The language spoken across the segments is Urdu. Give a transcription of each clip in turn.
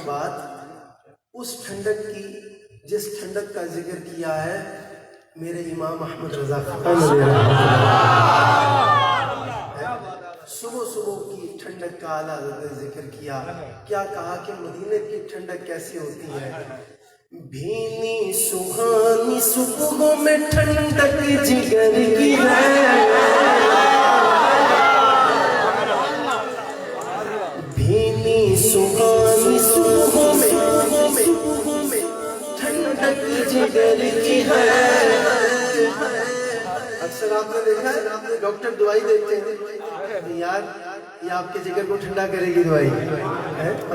بعد اس ٹھنڈک کی جس ٹھنڈک کا ذکر کیا ہے میرے امام احمد رضا خان، صبح صبح کی ٹھنڈک کا اعلیٰ ذکر کیا. کیا کہا کہ مدینے کی ٹھنڈک کیسی ہوتی ہے؟ بھینی سہانی صبحوں میں ٹھنڈک جگر کی ہے، بھینی سہانی صبحوں میں ٹھنڈک جگر کی ہے. اکثر آپ نے دیکھا ہے ڈاکٹر دوائی دیتے ہیں، یار یہ آپ کے جگر کو ٹھنڈا کرے گی دوائی.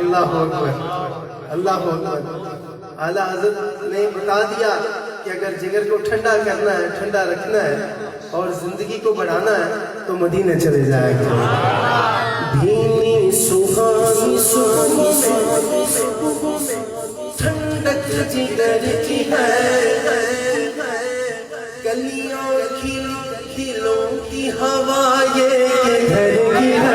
اللہ اکبر، اللہ اکبر. اعلیٰ حضرت نے بتا دیا کہ اگر جگر کو ٹھنڈا کرنا ہے، ٹھنڈا رکھنا ہے اور زندگی کو بڑھانا ہے تو مدینے چلے جائے گا. بھینی سہانی صبحوں میں ٹھنڈک جگر کی ہے، گلیوں کھیلوں کی ہوا یہ گھر کی ہے.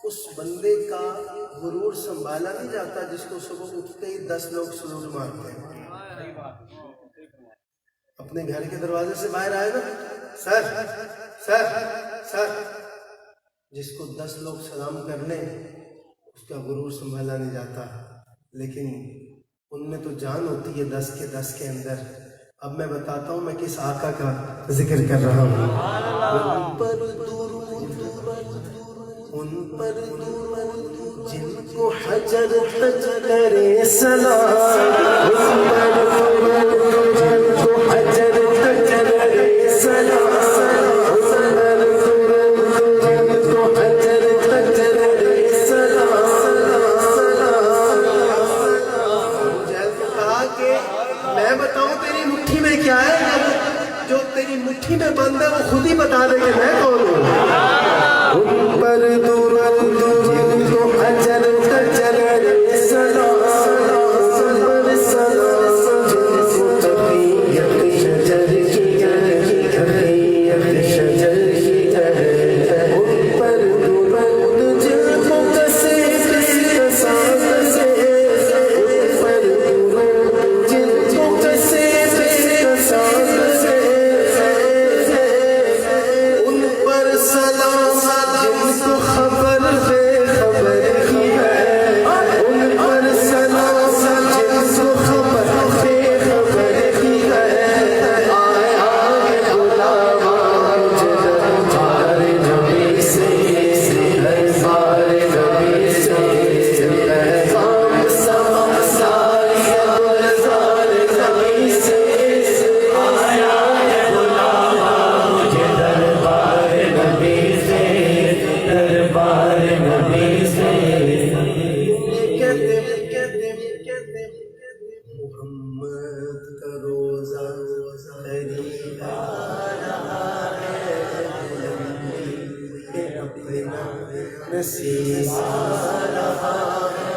اس بندے کا غرور سنبھالا نہیں جاتا جس کو صبح اٹھتے ہی 10 لوگ سلوٹ مارتے ہیں. اپنے گھر کے دروازے سے باہر آئے نا، سر سر سر، جس کو 10 لوگ سلام کر لیں اس کا غرور سنبھالا نہیں جاتا. لیکن ان میں تو جان ہوتی ہے 10 کے 10 کے اندر. اب میں بتاتا ہوں میں کس آقا کا ذکر کر رہا ہوں. ان پر درود جن کو حجر تک کرے سلام، ان پر درود جن کو حجر تک کرے سلام، ان پر درود جن کو حجر تک کرے سلام. جیل کو کہا کہ میں بتاؤں تیری مٹھی میں کیا ہے؟ جو تیری مٹھی میں بند ہے وہ خود ہی بتا دے کہ میں کون ہوں. ان پر درود جن کو حجر تک کرے سلام، ان پر سلام جن کو تقیت شجر کی ہے، تقیت شجر کی ہے. ان پر درود جن کو کسے کسا کسے، ان پر درود جن کو کسے کسا کسے. ان پر سلام جن کو خبر بے خبر کی ہے، ان پر سلام جن کو خبر بے خبر کی ہے. آئے آئے بلاوا مجھے دربار نبی سے، دربار نبی سے، پیغام سما ساری گلزار نبی سے. آئے آئے بلاوا مجھے دربار نبی سے، دربار نبی سے. محمد کا روزہ قریب آ رہا ہے، اپنا نصیب آ رہا ہے.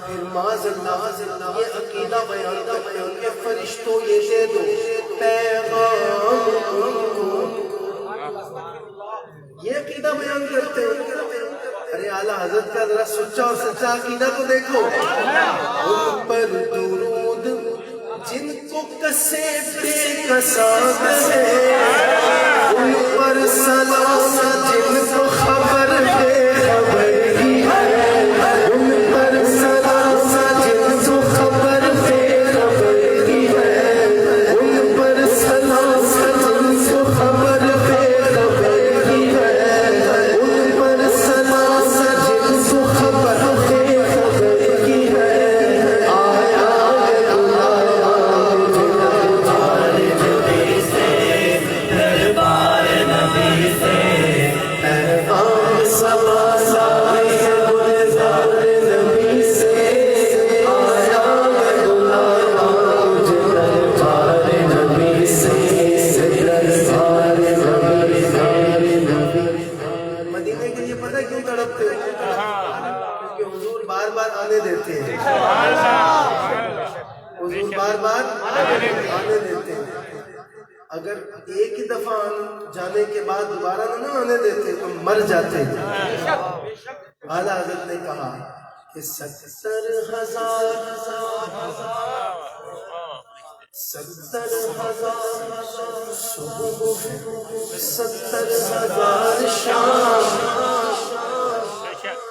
پھر معاذ اللہ یہ عقیدہ بیان کرتے ہیں کہ فرشتوں یہ دے دو پیغام ان کو، یہ عقیدہ بیان کرتے ہیں. ارے اعلیٰ حضرت کا ذرا سچا اور سچا عقیدہ تو دیکھو. ان پر درود جن کو کو کسے بے کساب ہے ان پر سلام جن کو خبر بے خبر کی ہے ان پر سلام جن کو خبر بے خبر کی ہے ان پر سلام جن کو خبر بے خبر کی ہے ان پر سلام جن کو خبر بے خبر کی ہے آیا مدینے کے لیے پتہ کیوں تڑپتے ہیں کیونکہ حضور بار بار آنے دیتے ہیں حضور بار بار آنے دیتے ہیں اگر ایک ہی دفعہ جانے کے بعد دوبارہ نہ آنے دیتے تو مر جاتے ہیں اعلیٰ حضرت نے کہا کہ 70,000 صبح 70,000 شام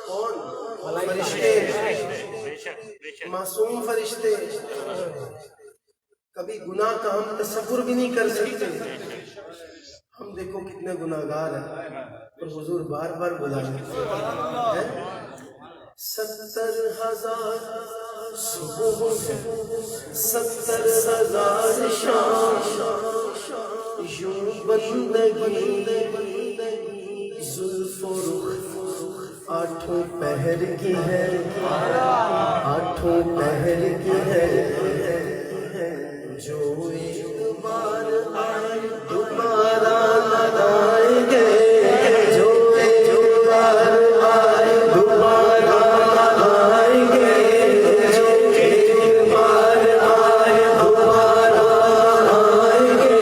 کون فرشتے معصوم فرشتے کبھی گناہ کا ہم تصور بھی نہیں کر سکتے ہم دیکھو کتنے گناہگار ہیں اور حضور بار بار بلا رہے ہیں 70,000 صبح 70,000 شام یوں بندگی زلف و رخ آٹھوں پہر کی ہے آٹھوں پہر کی ہے جو ایک بار آئے دوبارہ نہ آئیں گے جو ایک بار آئے دوبارہ نہ آئیں گے جو ایک بار آئے دوبارہ نہ آئیں گے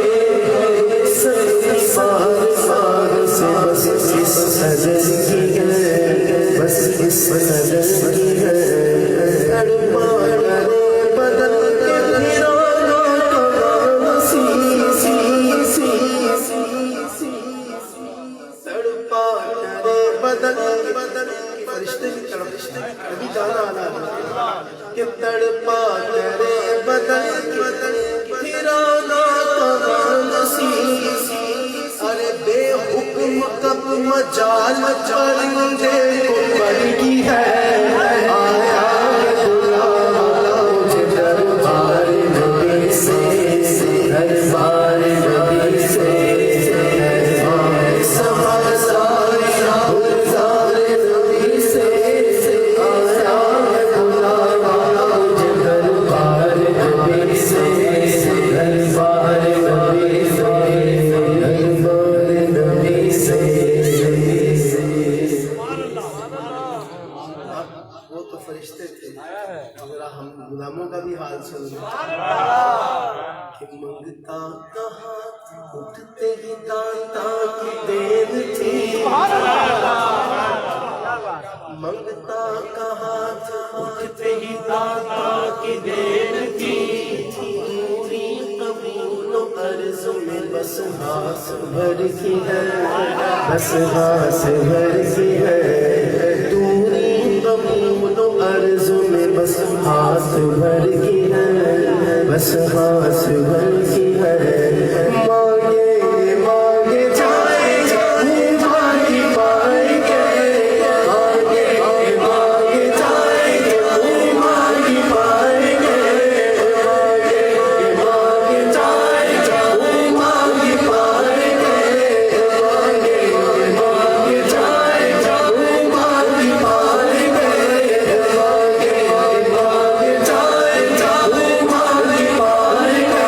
سار سے بس اس نظر کی ہے بس اس نظر کی ہے بدل کے فرشتے بھی تڑپتے کبھی گانا آنا کہ تڑپا کرے بدل پھرانا ارے بے حکم کب مجال پرندے کو پڑی ہے آیا مجھے دربار نبی سے دربار نبی سے غلاموں کا بھی حال سن کہ منگتا کہاں اٹھتے ہی داتا کی دیر تھی منگتا کہاں اٹھتے ہی داتا کی دیر تھی پوری قبول و عرض میں بس ہاتھ بھر کی ہے بس ہاتھ بھر کی ہے دوری قبول و عرض میں بس ہاتھ بھر کی ہے بس ہاتھ بھر کی ہے مانگے مانگے جائے مانگی پائیں گے مانگے مانگے جائے مانگی پائیں گے مانگے مانگے جائے مانگی پائیں گے مانگے مانگے جائے مانگی پائیں گے مانگے مانگے جائے مانگی پائیں گے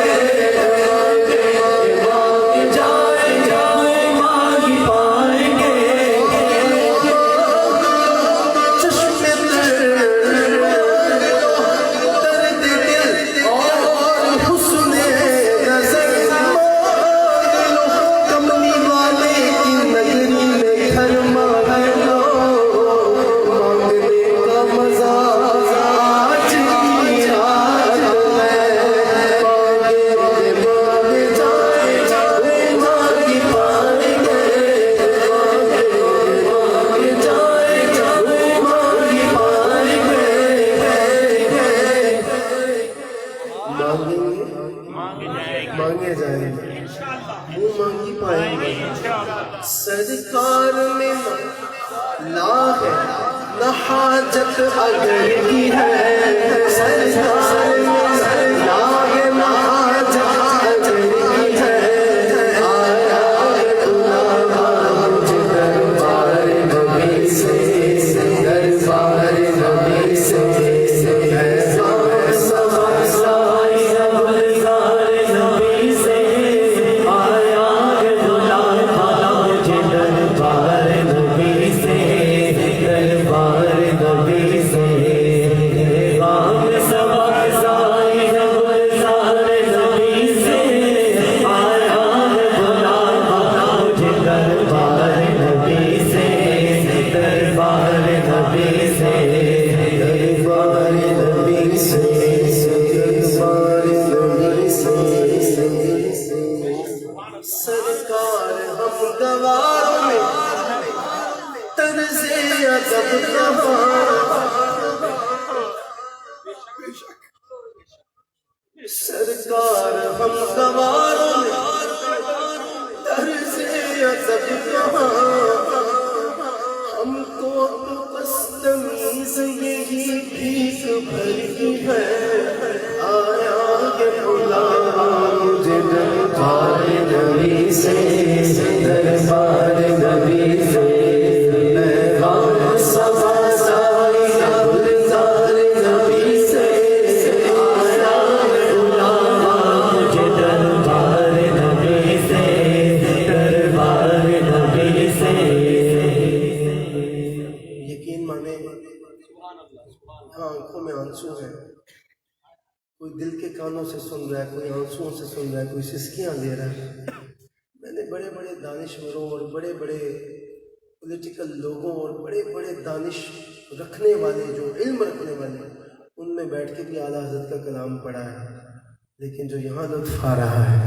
مانگے جائیں گے، منہ مانگی پائیں گے۔ سرکار میں لا ہے نہ حاجت اگر کی ہے، سرکار میں لا ہے نہ حاجت اگر کی ہے، آیا غلام مجھے دربار نبی سے، دربار نبی سے، سرکار ہم گواروں میں طرز ادب سرکار ہم گواروں میں طرز ادب ہم کو تو بس تمیز یہی بھیک بھری ہے، آیا یہ غلام مجھے دربار نبی سے، دربار نبی سے، پیغام صبا سائی گلزار نبی سے، آیا غلام مجھے دربار نبی سے، دربار نبی سے۔ یقین مانے آنکھوں میں آنسو ہیں، کوئی دل کے کانوں سے سن رہا ہے، کوئی آنسوؤں سے سن رہا ہے، کوئی سسکیاں دے رہا ہے۔ میں نے بڑے بڑے دانشوروں اور بڑے بڑے پولیٹیکل لوگوں اور بڑے بڑے دانش رکھنے والے، جو علم رکھنے والے، ان میں بیٹھ کے بھی اعلیٰ حضرت کا کلام پڑھا ہے، لیکن جو یہاں لطف آ رہا ہے،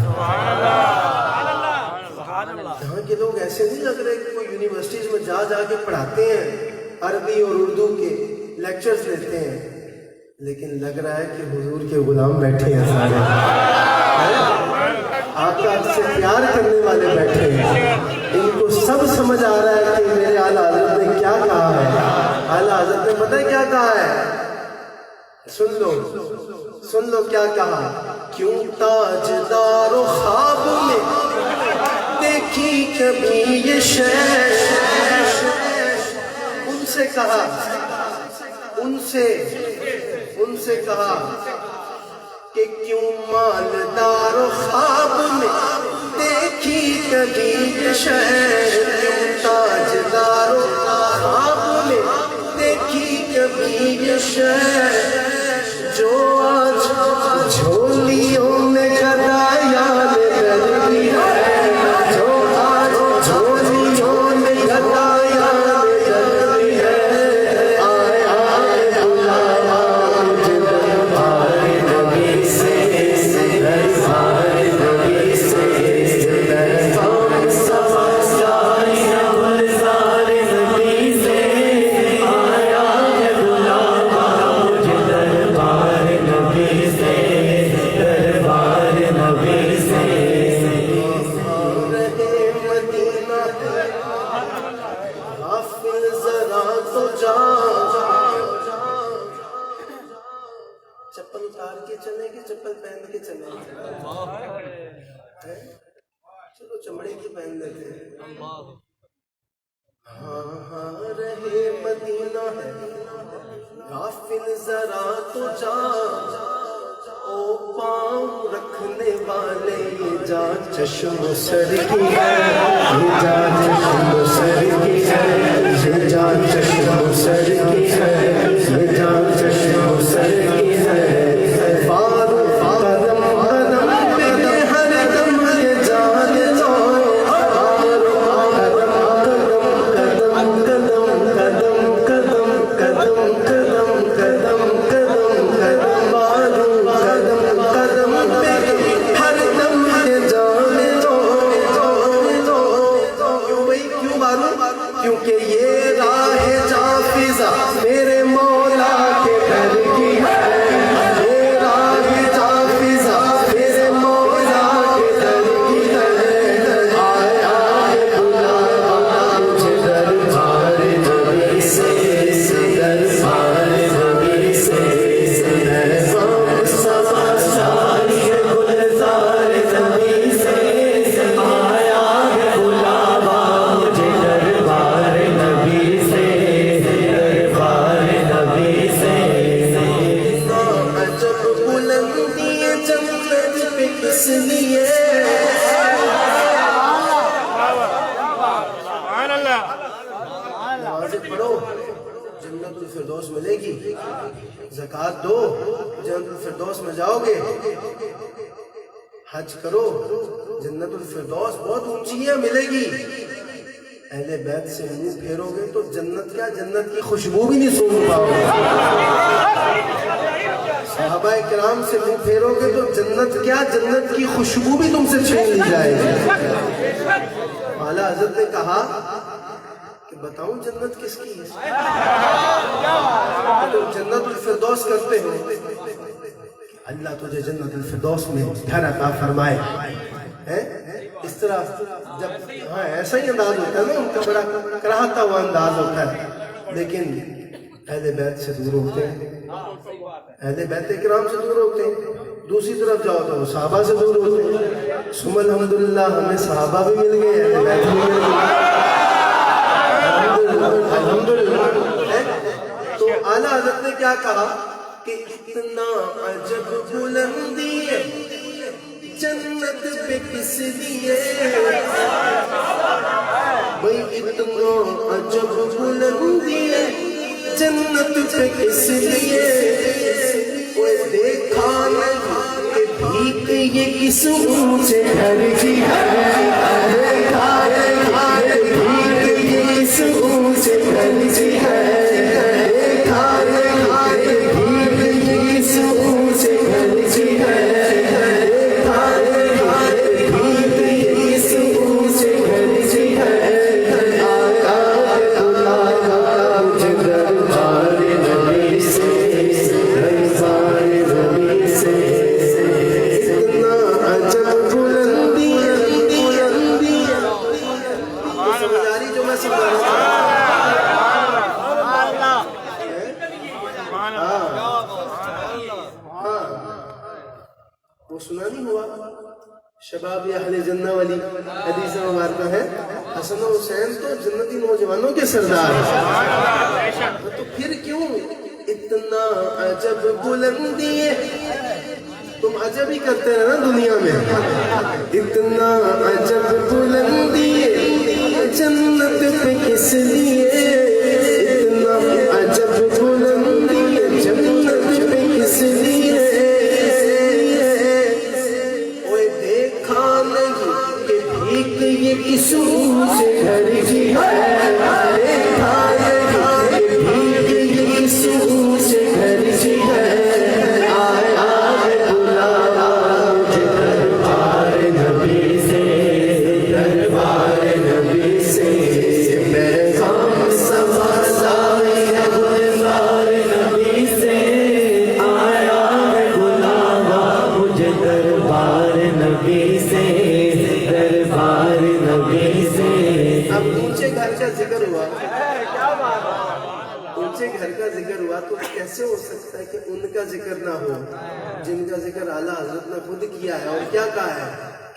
یہاں کے لوگ ایسے نہیں لگ رہے کہ کوئی یونیورسٹیز میں جا جا کے پڑھاتے ہیں، عربی اور اردو کے لیکچرز لیتے ہیں، لیکن لگ رہا ہے کہ حضور کے غلام بیٹھے ہیں، سارے آقا سے پیار کرنے والے بیٹھے ہیں، ان کو سب سمجھ آ رہا ہے کہ میرے اعلیٰ حضرت نے کیا کہا ہے۔ اعلیٰ حضرت نے پتہ ہے کیا کہا ہے؟ سن لو کیا کہا۔ کیوں تاجدار و خواب میں دیکھی کبھی یہ شے، ان سے کہا، ان سے کہا کہ کیوں مالدار و خواب میں دیکھی کبھی یہ شے، کیوں تاجدار و خواب میں دیکھی کبھی یہ شے، جو آج جھولیوں میں گدایا لگتی ہے، جو آج جھولیوں میں گدایا لگتی ہے، چپل اتار کے چلیں گے، چپل پہن کے چلیں گے، چلو چمڑے کی پہن لیتے ہیں۔ ہاں ہاں رہے مدینہ ہے غافل ذرا تو جا، او پاؤں رکھنے والے یہ جا چشم سر کی ہے، یہ جا چشم سر کی ہے، یہ جا چشم سر کی ہے، یہ جا چشم سر کی ہے، فاروق قدم قدم پہ ہر دم یہ جان لو، فاروق قدم قدم قدم قدم قدم قدم قدم قدم قدم فاروق قدم قدم پہ ہر دم یہ جان لو، کیوں بھائی کیوں ماروں؟ کیونکہ یہ راہ جافزہ میرے مولا کے گھر کی ہے، لیے. نمازیں پڑھو جنت الفردوس ملے گی. زکوٰۃ دو جنت الفردوس میں جاؤ گے. حج کرو جنت الفردوس بہت اونچی ہے ملے گی. اہل بیت سے منہ پھیرو گے تو جنت کیا جنت کی خوشبو بھی نہیں سونگھ پاؤ گے. صحابہ کرام سے منہ پھیرو گے تو جنت کیا جنت کی خوشبو بھی تم سے چھین لی جائے گی. اعلیٰ حضرت نے کہا کہ بتاؤں جنت کس کی ہے؟ تم جنت الفردوس کرتے ہو اللہ تجھے جنت الفردوس میں گھر عطا فرمائے. اس طرح جب ایسا ہی انداز ہوتا ہے نا ان کا بڑا کراہتا ہوا انداز ہوتا ہے لیکن اہل بیت سے دور ہوتے ہیں. اہل بیت کرام سے دور ہوتے ہیں. دوسری طرف جاؤ تو صحابہ سے دور ہوتے ہیں. ثم الحمدللہ ہمیں صحابہ بھی مل گئے اہل بیت بھی مل گئے الحمدللہ. تو اعلیٰ حضرت نے کیا کہا کہ اتنا عجب بلندی ہے جنت پہ کس لیے. بھئی اتنا عجب بلندی ہے جنت پہ کس لیے. وہ دیکھا نہیں کہ بھیک یہ کس اونچے گھر کی ہے. دیکھا نہیں کہ بھیک یہ کس اونچے گھر کی ہے. دیکھا نہیں کہ بھیک یہ کس اونچے گھر کی ہے. شباب اہل جنہ والی حدیث مبارکہ ہے. حسن و حسین تو جنتی نوجوانوں کے سردار ہیں. تو پھر کیوں اتنا عجب بلندی ہے. تم عجب ہی کرتے ہیں نا دنیا میں. اتنا عجب بلندی ہے جنت پہ کس لیے. اتنا عجب بلندی ہے جنت پہ کس لیے. یہ کس اونچے گھر کی ہے. دیکھا نہیں کہ بھیک یہ کس اونچے گھر کی ہے. آیا ہے بلاوا مجھے دربار نبی سے. دربار نبی سے پیغام سماج آئی ہے دربار نبی سے. آیا ہے بلاوا مجھے دربار نبی سے. دربار نبی سے. اب اونچے گھر کا ذکر ہوا اونچے گھر کا ذکر ہوا تو کیسے ہو سکتا ہے کہ ان کا ذکر نہ ہو جن کا ذکر اعلیٰ حضرت نے خود کیا ہے. اور کیا کہا ہے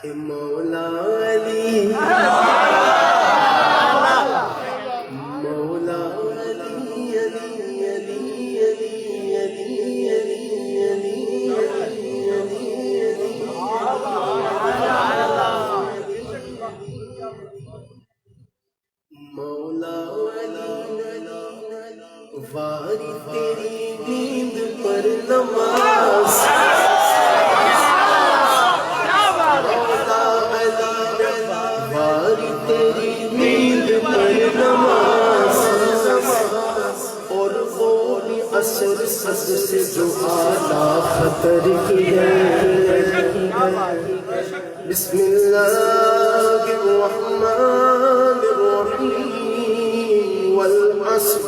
کہ مولا علی مولا علی علی علی علی علی علی علی مولا علی واری تیری نیند پر نماز. مولا علی واری تیری نیند پر نماز. اور وہ بھی عصر سز سے جو اعلیٰ خطر کی ہے. بسم اللہ الرحمن الرحیم والعصر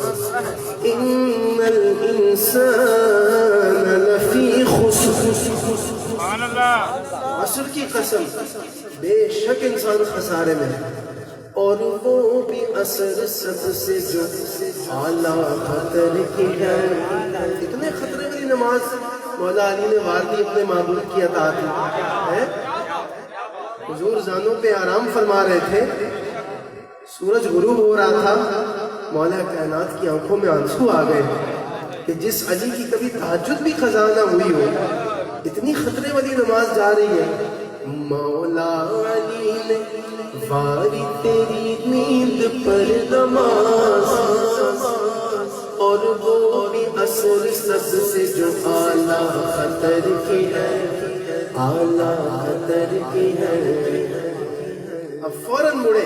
ان الانسان لفی خسر. عصر کی قسم بے شک انسان خسارے میں. اور وہ بھی عصر سب سے جو اعلیٰ خطر کی ہے. اتنے خطرے والی نماز مولا علی نے وار دی اپنے معبود کی عطا تھی. حضور زانوں پہ آرام فرما رہے تھے. سورج غروب ہو رہا تھا. مولا کائنات کی آنکھوں میں آنسو آ گئے کہ جس علی کی کبھی تہجد بھی قضا نہ ہوئی ہو اتنی خطرے والی نماز جا رہی ہے. مولا علی نے واری تیری نیند پر نماز، اور وہ بھی عصر سب سے جو اعلیٰ خطر کی ہے، اعلیٰ خطر کی ہے۔ اب فوراً مڑے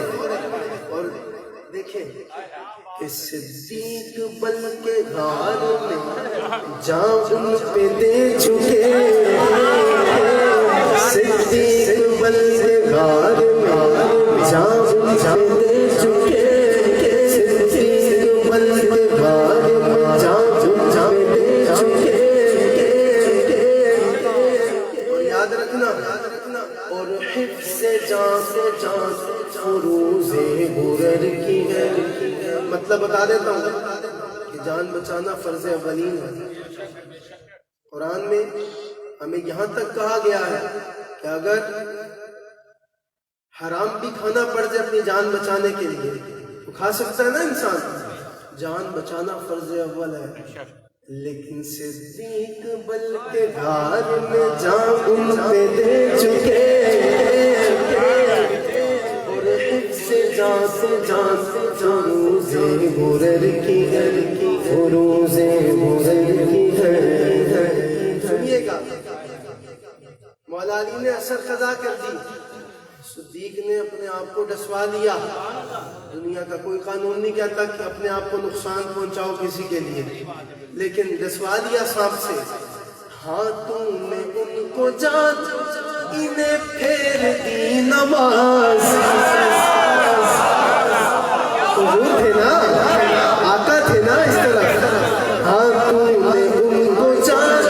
اور دیکھیں کہ صدیق بل کے غار میں جان ان پہ دے چکے، صدیق بل کے غار میں جان ان پہ دے چکے، صدیق بل کے غار میں جان ان پہ دے چکے۔ اور یاد رکھنا اور حفظ جان سے جان فروز غرر کی ہے۔ مطلب بتا دیتا ہوں کہ جان بچانا فرض اولین ہے۔ قرآن میں ہمیں یہاں تک کہا گیا ہے کہ اگر حرام بھی کھانا پڑ جائے اپنی جان بچانے کے لیے تو کھا سکتا ہے نا انسان، جان بچانا فرض اول ہے۔ لیکن صدیق بل کے غار میں جان ان پہ دے چکے، اور حفظ جان سے جان فروز غرر کی ہے، فروز غرر کی ہے۔ سنیے گا، مولا علی نے اثر قضا کر دی، صدیق نے اپنے آپ کو ڈسوا لیا۔ دنیا کا کوئی قانون نہیں کہتا کہ اپنے آپ کو نقصان پہنچاؤ کسی کے لیے، لیکن ڈسوا لیا سانپ سے۔ ہاتھوں میں ان کو جان انہیں پھیر دی نماز، حضور تھے نا، آقا تھے نا اس طرح۔ ہاتھوں میں ان کو جان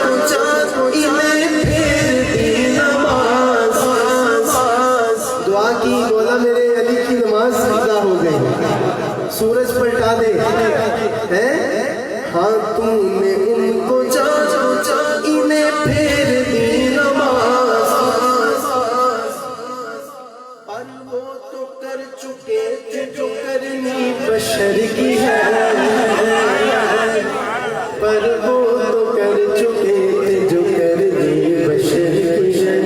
انہیں پھیر دی نماز، دعا کی مولا میرے علی کی نماز ادا ہو گئی، سورج پلٹا دے۔ ہاتھوں میں ان کو جان انہیں پھیر دی نماز، پر وہ تو کر چکے تھے جو کرنی بشر کی ہے، پر وہ تو کر چکے تھے جو کرنی بشر کی ہے،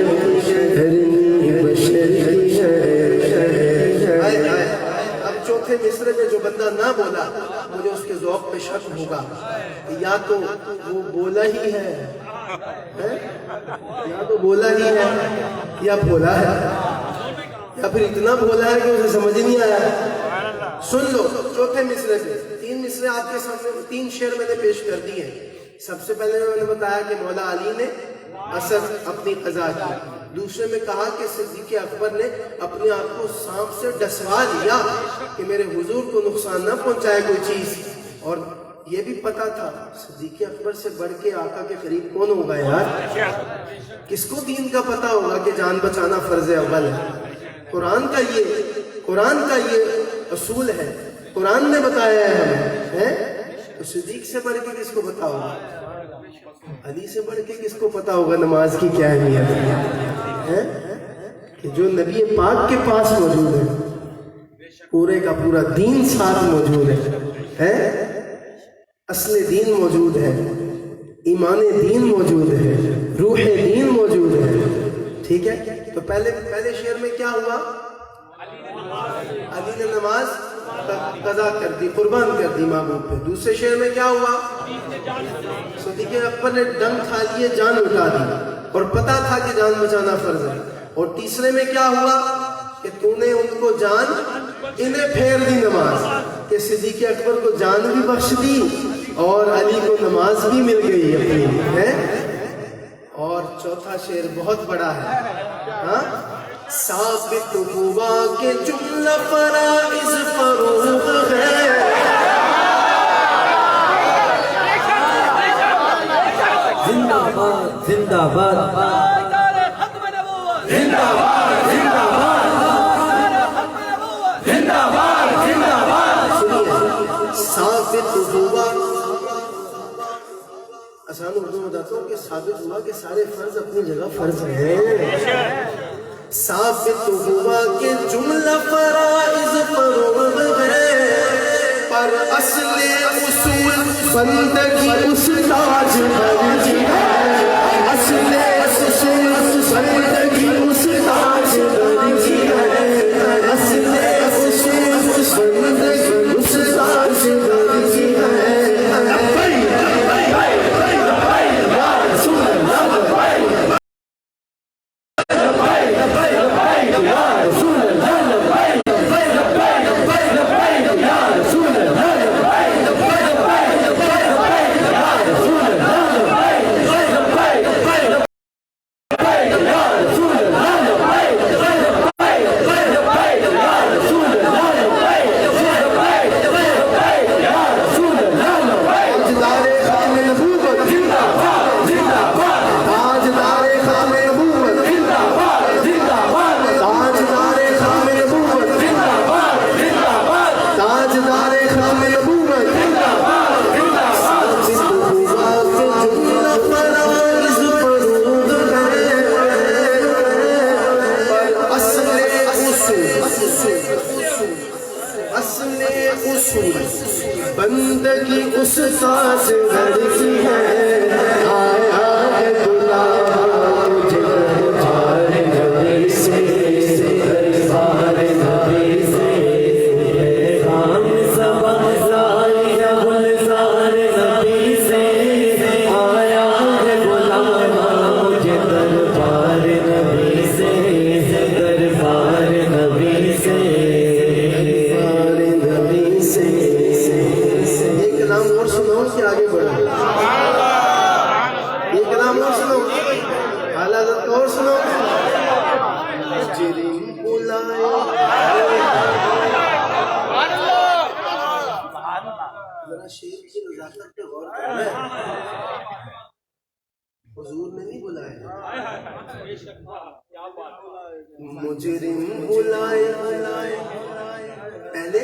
کرنی بشر کی ہے۔ اب چوتھے مصرے میں جو بندہ نہ بولا مجھے اس کے ذوق پہ شک ہوگا، یا تو وہ بولا ہی ہے، یا تو بولا ہی ہے یا بولا ہے، یا پھر اتنا بولا ہے کہ اسے سمجھ نہیں آیا۔ سن لو چوتھے مصرے میں تین مصرے آپ کے سامنے، تین شعر میں نے پیش کر دی ہیں۔ سب سے پہلے میں نے بتایا کہ مولا علی نے اثر اپنی قضا کی، دوسرے میں کہا کہ صدیق اکبر نے اپنے آپ کو سانپ سے ڈسوا لیا کہ میرے حضور کو نقصان نہ پہنچائے کوئی چیز، اور یہ بھی پتا تھا صدیق اکبر سے بڑھ کے آقا کے قریب کون ہوگا یار، کس کو دین کا پتا ہوگا کہ جان بچانا فرض اول ہے۔ قرآن کا یہ اصول ہے، قرآن نے بتایا ہے ہمیں، تو صدیق سے بڑھ کے کس کو پتا ہوگا، علی سے بڑھ کے کس کو پتا ہوگا نماز کی کیا اہمیت ہے، کہ جو نبی پاک کے پاس موجود ہے، پورے کا پورا دین ساتھ موجود ہے، اصل دین موجود ہے، ایمان دین موجود ہے، روح دین موجود ہے، ٹھیک ہے۔ تو پہلے شعر میں کیا ہوا، علی نے نماز قضا کر دی، قربان کر دی محبوب پہ۔ دوسرے شعر میں کیا ہوا، صدیق اکبر نے ڈنگ کھا لیے، جان اٹھا دی، اور پتا تھا کہ جان بچانا فرض ہے۔ اور تیسرے میں کیا ہوا کہ تو نے ان کو جان انہیں پھیر دی نماز، کہ صدیق اکبر کو جان بھی بخش دی اور علی کو نماز بھی مل گئی اپنی ہے۔ اور چوتھا شعر بہت بڑا ہے، ہاں، ثابت ہوا کہ جملہ فرائض فروغ ہے، زندہ باد زندہ باد زندہ باد زندہ باد زندہ باد زندہ باد۔ ثابت ہوا، آسان اردو میں بتاتا ہوں کہ ثابت ہوا کہ سارے فرض اپنی جگہ فرض ہیں۔ ثابت ہوا کہ جملہ فرائض فروغ ہے، پر اصل اصول بندگی اس تاج ہے، اصل اصول بندگی اس تاج یا رسول اللہ لبیک لبیک لبیک لبیک یا رسول اللہ لبیک لبیک لبیک لبیک یا رسول اللہ لبیک لبیک لبیک یا رسول اللہ لبیک لبیک لبیک یا رسول اللہ لبیک لبیک لبیک یا رسول اللہ لبیک تاجدار ختم نبوت زندہ باد زندہ باد تاجدار ختم نبوت زندہ باد زندہ باد تاجدار ختم نبوت زندہ باد زندہ باد تاجدار ختم نبوت زندہ باد زندہ باد جملہ فرائض فرود کرے اصل اصول بندگی اس ساز گھر کی ہے آیا ہے غلام مجھے دربار نبی سے دربار نبی سے پیغام سبق لائی ہے گلزار نبی سے آیا ہے غلام مجھے دربار نبی سے دربار نبی سے دربار نبی سے یہ کلام اور سنو کہ آگے بڑھو یہ کلام اور سنو اعلیٰ حضرت اور سنو مجرم بلائے ذرا شیر کی نزاکت پہ غور کرنا ہے حضور نے نہیں بلایا مجرم بلائے پہلے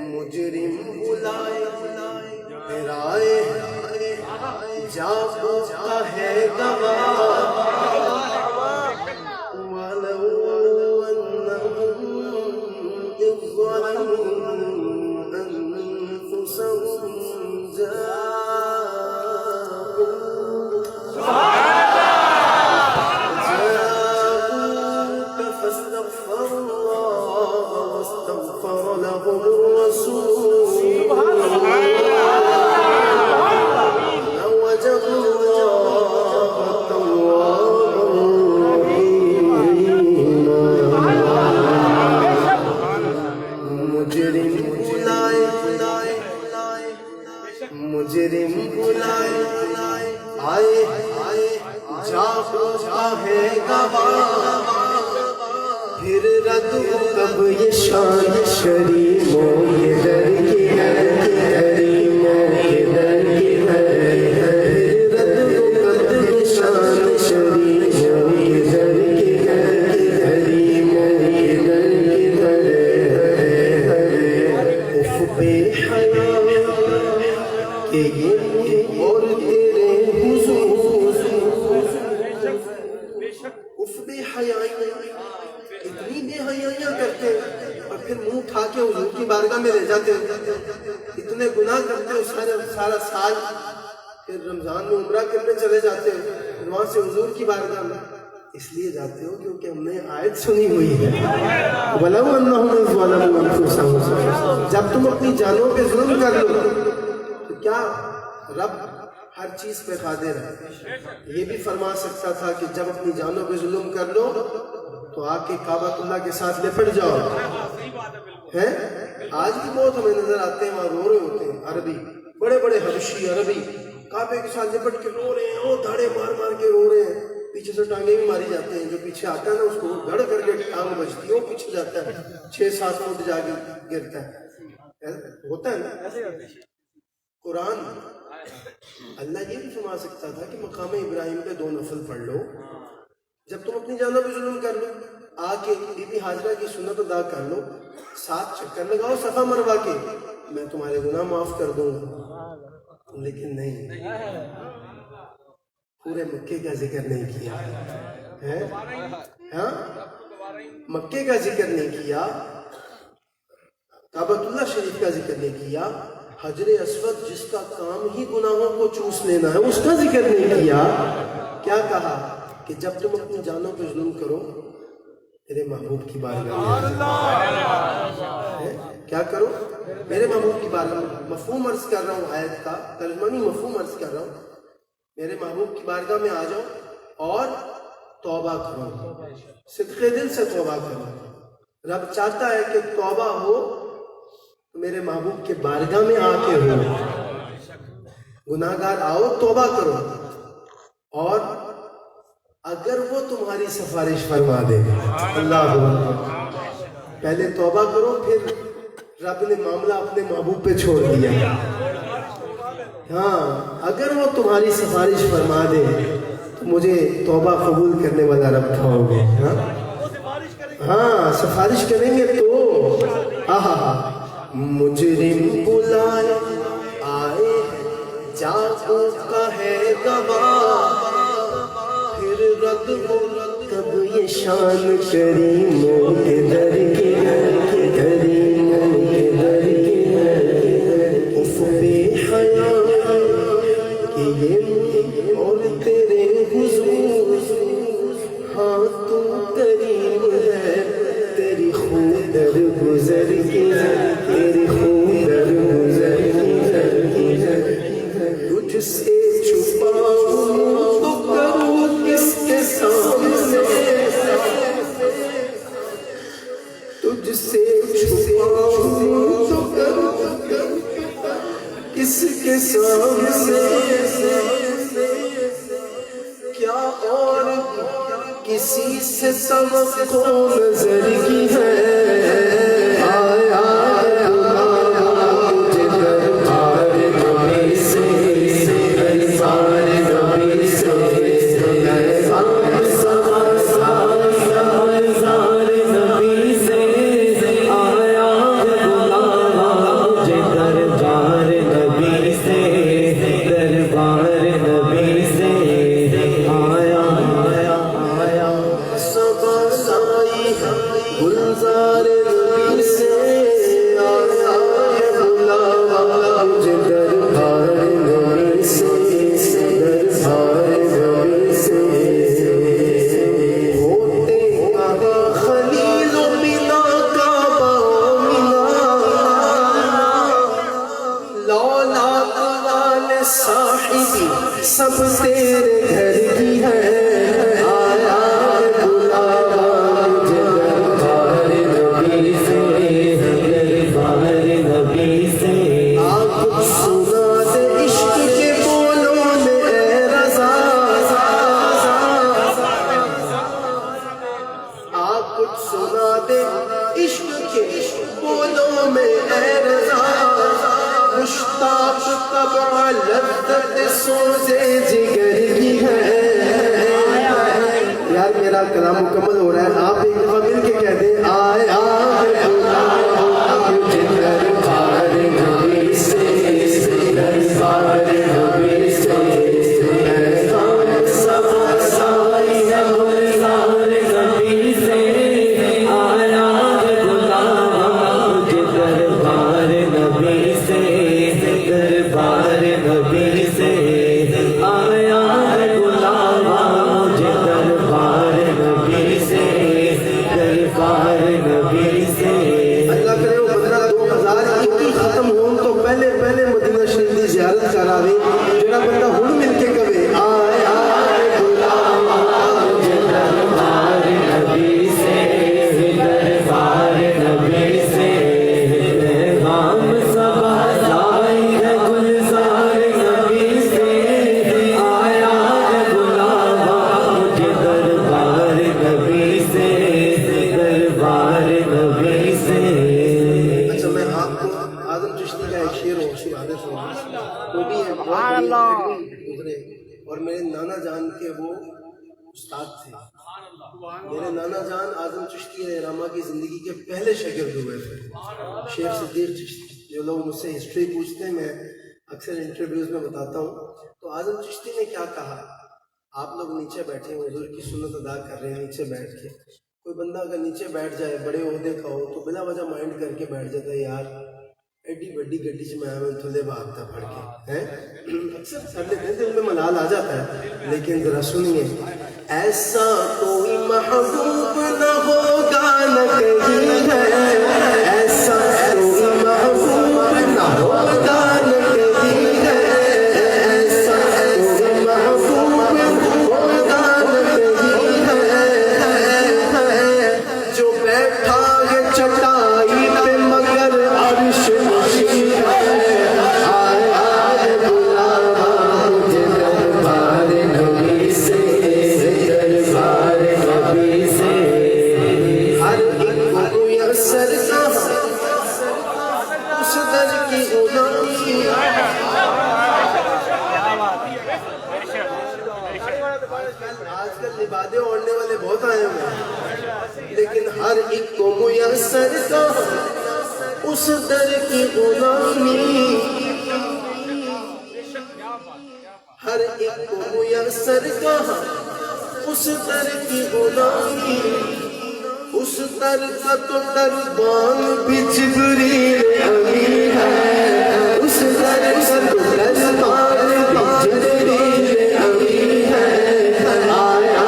مجرم بلائے رائے جا پوچھتا ہے گواہ وَلَوْ أَنَّهُمْ إِذْ ظَلَمُوا أَنفُسَهُمْ جاءوك فاستغفروا الله واستغفر لهم الرسول لوجدوا الله توابا رحيما مجرم بلائے آئے جا پوچھا ہے گواہ پھر رد کب یہ شان شریموں کے در کی ہے کریموں کے در کی ہے رد کب یہ شان شریموں کے در کی ہے کریموں کے در کی ہے اف بے حیا کہ یہ اور تیرے حضور اف بے حیائی اتنی بے حیائیاں کرتے اور پھر منہ اٹھا کے حضور کی بارگاہ میں رہ جاتے اتنے گناہ کرتے سارا سال پھر رمضان میں عمرہ کرنے چلے جاتے ہو پھر وہاں سے حضور کی بارگاہ میں اس لیے جاتے ہو کیونکہ ہم نے آیت سنی ہوئی ہے وَلَوْ أَنَّهُمْ إِذْ ظَلَمُوا أَنفُسَهُمْ جب تم اپنی جانوں پہ ظلم کر لو تو کیا رب ہر چیز پہ قادر ہے یہ بھی فرما سکتا تھا کہ جب اپنی جانوں پہ ظلم کر لو تو آ کے کعبۃ اللہ کے ساتھ لپٹ جاؤ ہیں آج بھی بہت ہمیں نظر آتے ہیں وہاں رو رہے ہوتے ہیں عربی بڑے بڑے حبشی عربی کعبے کے ساتھ لپٹ کے رو رہے ہیں وہ دھاڑے مار مار کے رو رہے ہیں پیچھے سے ٹانگیں بھی ماری جاتے ہیں جو پیچھے آتا ہے نا اس کو دھڑ کر کے ٹانگ بجتی ہے وہ پیچھے جاتا ہے 6-7 فٹ جا کے گرتا ہے ہوتا ہے نا قرآن اللہ یہ بھی فرما سکتا تھا کہ مقام ابراہیم پہ 2 نفل پڑھ لو جب تم اپنی جانوں پہ ظلم کر لو آ کے بی بی حاجرہ کی سنت ادا کر لو 7 چکر لگاؤ صفا مروا کے میں تمہارے گناہ معاف کر دوں گا لیکن نہیں پورے مکے کا ذکر نہیں کیا ہاں مکے کا ذکر نہیں کیا کعبۃ اللہ شریف کا ذکر نہیں کیا حجر اسود جس کا کام ہی گناہوں کو چوس لینا ہے اس کا ذکر نہیں کیا کیا کہا کہ جب تم اپنی جانوں پہ ظلم کرو میرے محبوب کی بارگاہ میں کیا کرو میرے محبوب کی بارگاہ میں مفہوم عرض کر رہا ہوں آیت کا ترجمانی مفہوم عرض کر رہا ہوں میرے محبوب کی بارگاہ میں آ جاؤ اور توبہ کرو صدقے دل سے توبہ کرو. رب چاہتا ہے کہ توبہ ہو تو میرے محبوب کے بارگاہ میں آ کے ہو. گناہگار آؤ توبہ کرو، اور اگر وہ تمہاری سفارش فرما دے، اللہ اکبر، پہلے توبہ کرو، پھر رب نے معاملہ اپنے محبوب پہ چھوڑ دیا. ہاں اگر وہ تمہاری سفارش فرما دے تو مجھے توبہ قبول کرنے والا رب کھاؤ گے. ہاں سفارش کریں گے تو مجرم بلائے آئے جاؤ کا ہے گواہ، پھر رد ہو تب یہ شان کریموں کے در کی ہے، کریموں کے در کی ہے. اف بے حیا کہ یہ اور تیرے حضور، ہاں تو کریم ہے، تیری خون در گزر کی ہے، تیری خون در گزر کی ہے. تجھ سے چھپاؤں تو کروں کس کے سامنے، تجھ سے چھپاؤں تو کروں کس کے سامنے. کیا اور کسی سے توقع نظر کی ہے، گلزار نبی سے آیا ہے بلاوا، مجھے دربار نبی سے، دربار نبی سے. ہوتے کعبہ خلیل و بنا کعبہ منا، لولا قلال صاحبی سب تیرے گھر کی ہے. مشتاق طبع لذت سوزے جگر کی ہے. یار میرا کلام مکمل ہو رہا ہے، آپ ایک دفعہ مل کے کہہ دیں آیا دربار نبی سے، دربار نبی سے. اللہ کرے وہ 15/2021 ختم ہون تو پہلے پہلے مدینہ شریف دی زیارت کراوے، جڑا بندہ ہن مل کے کہے آئے آئے غلام مجھے دربار نبی سے، دربار نبی سے. غام صبا لائی ہے گلزار نبی سے، آیا ہے غلام مجھے دربار نبی سے، دربار نبی سے. اچھا میں آپ کو اعظم چشتی کا ایک شعر وہ بھی ہے گزرے، اور میرے نانا جان کے وہ استاد تھے. میرے نانا جان اعظم چشتی رحمہ کی زندگی کے پہلے شاگرد ہوئے تھے، شیخ صدیق چشتی. جو لوگ مجھ سے ہسٹری پوچھتے ہیں میں اکثر انٹرویوز میں بتاتا ہوں. تو اعظم چشتی نے کیا کہا، آپ لوگ نیچے بیٹھے ہیں حضور کی سنت ادا کر رہے ہیں نیچے بیٹھ کے، کوئی بندہ اگر نیچے بیٹھ جائے بڑے عہدے کا ہو تو بلا وجہ مائنڈ کر کے بیٹھ جاتا ہے، یار ایڈی بڑی گڈی چ میں تھلے بھاگتا پڑھ کے ہیں. اکثر سارے دل میں ملال آ جاتا ہے، لیکن ذرا سنیے، ایسا کوئی محبوب نہ ہوگا نہ کہیں ہے، ایسا کوئی محبوب نہ ہوگا نہ کہیں ہے، ایسا کوئی محبوب ہوگا نہ کہیں ہے. آج کل لبادے اوڑھنے والے بہت آئے ہوئے ہیں، لیکن ہر ایک کو میسر کہاں اس در کی غلامی، ہر ایک کو میسر کہاں اس در کی غلامی، اس در کا تو دربان بھی جبریل امین ہے، اس در کا تو دربان بھی جبریل امین ہے، آیا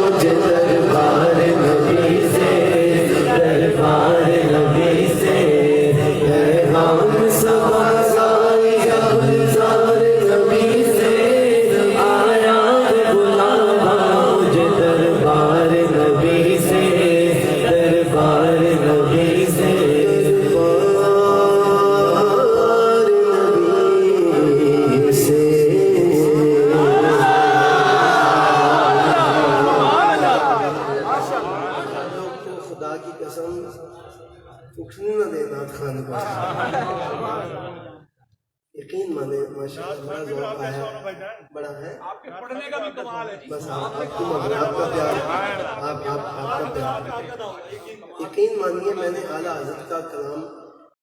مجھے دربار نبی سے، دربار نبی سے پیغام سباز آیا، گلزار نبی سے آیا بلاوا، مجھے دربار نبی سے، دربار نبی سے خدا کی قسم اٹھنے نہ دے نعت خوان کو، یقین مانے ماشاءاللہ بڑا ذوق آیا، بڑا ہے آپ کے پڑھنے کا بھی کمال ہے جی، بس آپ کی محبت، آپ کا پیار، آپ کا پیار، یقین مانیے میں نے اعلیٰ حضرت کا کلام